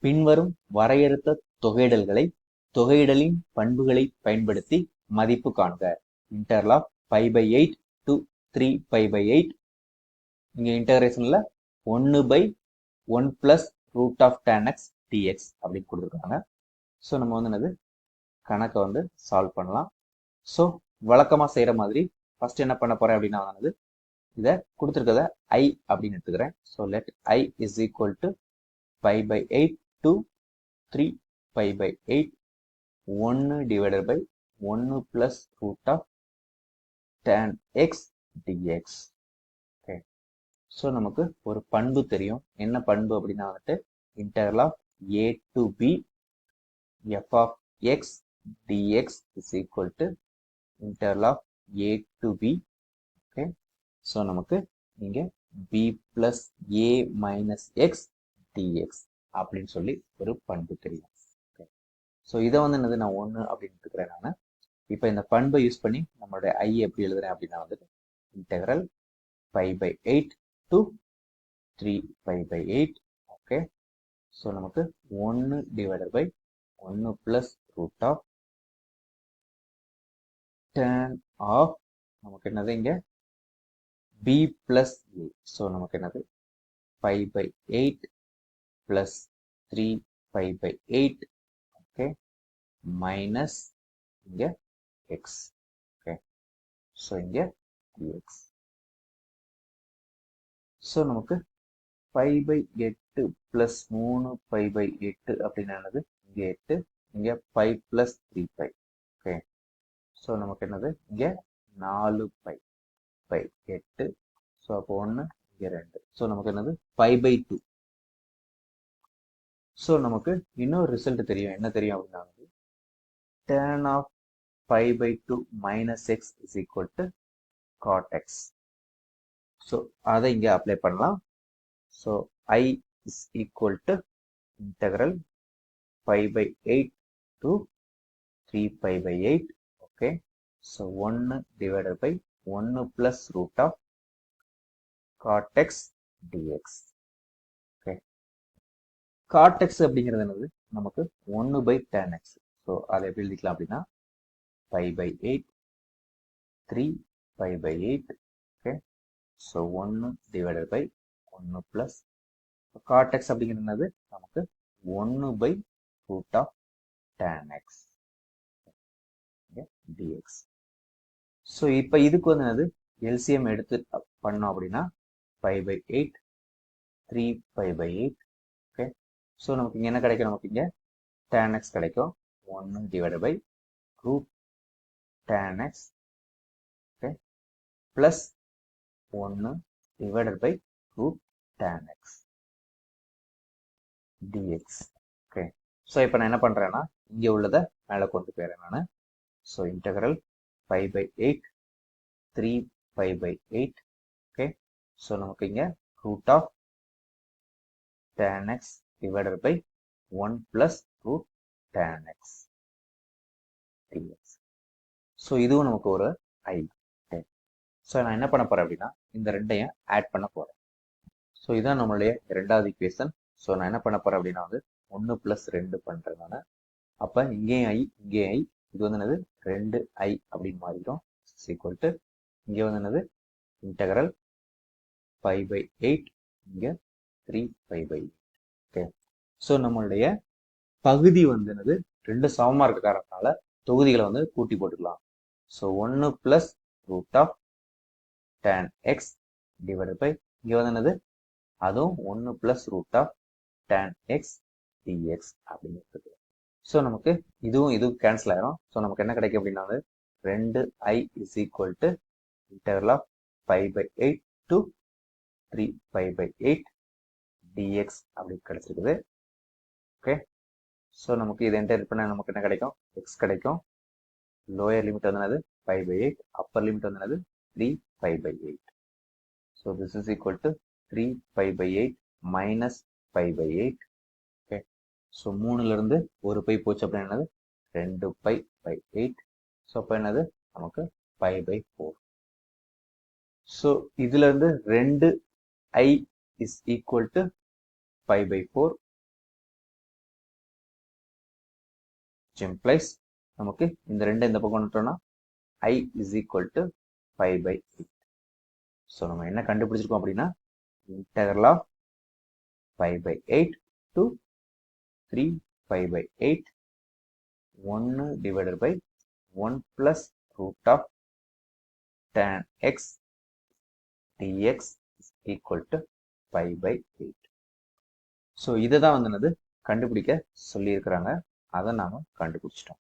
பின்வரும் வரையறுத்த தொகையிடல்களை தொகையிடலின் பண்புகளை பயன்படுத்தி மதிப்பு காண்க. இன்டர்லாப் π/8 to 3π/8. இங்க இன்டகிரேஷன்ல 1/1 plus root of tan x dx அப்படின்னு கொடுத்துருக்காங்க. ஸோ நம்ம வந்து என்னது கணக்கை வந்து சால்வ் பண்ணலாம். ஸோ வழக்கமாக செய்கிற மாதிரி ஃபர்ஸ்ட் என்ன பண்ண போறேன் அப்படின்னா வந்து இதை கொடுத்துருக்கத I அப்படின்னு எடுத்துக்கிறேன். So let I is equal to π/8 to 3π/8 1 divided by 1 plus root of tan x dx. Okay, so நமக்கு ஒரு பண்பு தெரியும். என்ன பண்பு அப்படின்னா வந்துட்டு integral of a to b f of x dx is equal to integral of a to b. Okay, so நமக்கு இங்கே b plus a minus x dx அப்படின்னு சொல்லி ஒரு பண்பு தெரியும். ஓகே, ஸோ இதை வந்து என்னது நான் 1 அப்படின்னு எடுத்துக்கிறேன். நான் இப்போ இந்த பண்பை யூஸ் பண்ணி நம்மளுடைய I எப்படி எழுதுறேன் அப்படின்னா வந்துட்டு இன்டெக்ரல் π/8 to 3π/8. ஓகே, ஸோ நமக்கு 1 divided by 1 plus root of tan of நமக்கு என்னது இங்க b plus a. ஸோ நமக்கு என்னது π/8 plus 3π/8. ஓகே, மைனஸ் இங்க x. ஓகே, ஸோ இங்க dx. ஸோ நமக்கு π/8 plus 3π/8 அப்படின்னா என்னது இங்க 8, இங்க π plus 3π. ஓகே, ஸோ நமக்கு என்னது இங்க 4π/8. ஸோ அப்போ 1 இங்க 2. ஸோ நமக்கு என்னது π/2. ஸோ நமக்கு இன்னொரு ரிசல்ட் தெரியும். என்ன தெரியும் அப்படின்னா tan of π/2 minus x is equal to cot x. So அதை இங்கே அப்ளை பண்ணலாம். So I is equal to integral π/8 to 3π/8. Okay, so 1 divided by 1 plus root of cot x dx. Okay, cot x அப்படிங்கிறது என்னது நமக்கு 1/tan x. So அதை எப்படி எழுதிக்கலாம் அப்படின்னா π/8 3π/8. Okay, so 1 divided by 1 plus cot x அப்படிங்கிறது என்னது நமக்கு 1/root of tan x dx. So இப்போ இதுக்கு வந்து என்னது LCM எடுத்து பண்ணோம் அப்படின்னா π/8 3π/8. ஓகே, ஸோ நமக்கு இங்கே என்ன கிடைக்கும்? நமக்கு இங்கே tan x கிடைக்கும். 1 divided by root tan x. Okay, plus 1 divided by root tan x dx. Okay, so இப்போ நான் என்ன பண்ணுறேன்னா இங்கே உள்ளதை மேலே கொண்டு போயிடுறேன் நான். So integral π/8 3π/8. ஓகே, ஸோ நமக்கு இங்கே root of tan x divided by 1 plus root tan x dx. So இதுவும் நமக்கு ஒரு I. ஓகே, ஸோ நான் என்ன பண்ண போகிறேன் அப்படின்னா இந்த ரெண்டையும் ஆட் பண்ண போகிறேன். ஸோ இதுதான் நம்மளுடைய ரெண்டாவது ஈக்குவேஷன். ஸோ நான் என்ன பண்ண போகிறேன் அப்படின்னா வந்து 1 plus 2 பண்ணுறேன் நான். அப்போ இங்கேயும் I இங்கேயும் I, இது வந்து என்னது 2I அப்படின்னு மாறிடும். ஈக்குவல் டு இங்கே வந்து என்னது இன்டெக்ரல் π/8 இங்கே 3π/8. ஓகே, ஸோ நம்மளுடைய பகுதி வந்து என்னது ரெண்டு சமமாக இருக்க காரணத்தினால தொகுதிகளை வந்து கூட்டி போட்டுக்கலாம். So 1 plus root of tan x divided by இங்கே வந்து என்னது அதுவும் 1 plus root of tan x dx அப்படின்னு இருக்குது. ஸோ நமக்கு இதுவும் கேன்சல் ஆயிரும். ஸோ நமக்கு என்ன கிடைக்கும் அப்படின்னா 2I is equal to integral of π/8 to 3π/8 dx அப்படி கிடைச்சிருக்குது. ஓகே, ஸோ நமக்கு இதை இன்டெகிரேட் பண்ண நமக்கு என்ன கிடைக்கும்? x கிடைக்கும். லோயர் லிமிட் வந்து என்னது π/8, அப்பர் லிமிட் வந்து என்னது 3π/8. So this is equal to 3π/8 minus π/8. Okay, so 3லேருந்து ஒரு பை போச்சு அப்படின்னா என்னது 2π/8. ஸோ அப்போ என்னது நமக்கு π/4. ஸோ இதுலேருந்து 2I is equal to π/4. which implies நமக்கு இந்த ரெண்டு இந்த பக்கம் வந்துட்டோம்னா I is equal to 5/8. So நம்ம என்ன கண்டுபிடிச்சிருக்கோம் அப்படின்னா integral of 5/8 to 3/8 1 divided by 1 plus root of tan x dx is equal to 5/8. So இதை தான் வந்து என்னது கண்டுபிடிக்க சொல்லியிருக்கிறாங்க. அதை நாம கண்டுபிடிச்சிட்டோம்.